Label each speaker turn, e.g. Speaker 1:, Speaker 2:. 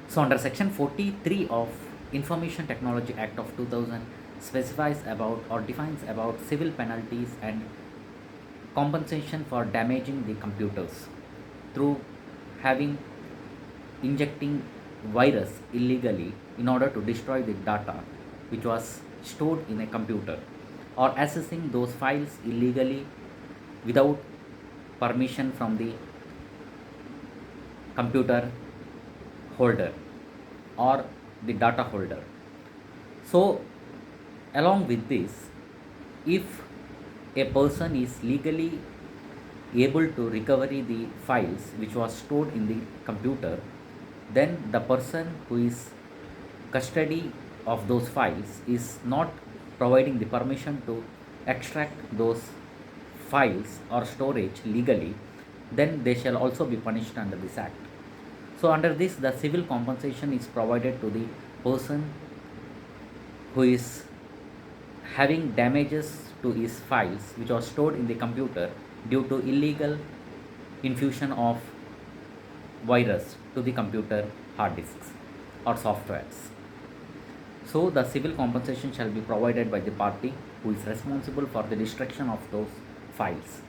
Speaker 1: So under section 43 of Information Technology Act of 2000 specifies about or defines about civil penalties and compensation for damaging the computers through having injecting virus illegally in order to destroy the data which was stored in a computer, or accessing those files illegally without permission from the computer holder or the data holder. So along with this, if a person is legally able to recover the files which was stored in the computer, then the person who is custody of those files is not providing the permission to extract those files or storage legally, then they shall also be punished under this act. So under this, the civil compensation is provided to the person who is having damages to his files which are stored in the computer due to illegal infusion of virus to the computer hard disks or softwares. So the civil compensation shall be provided by the party who is responsible for the destruction of those files.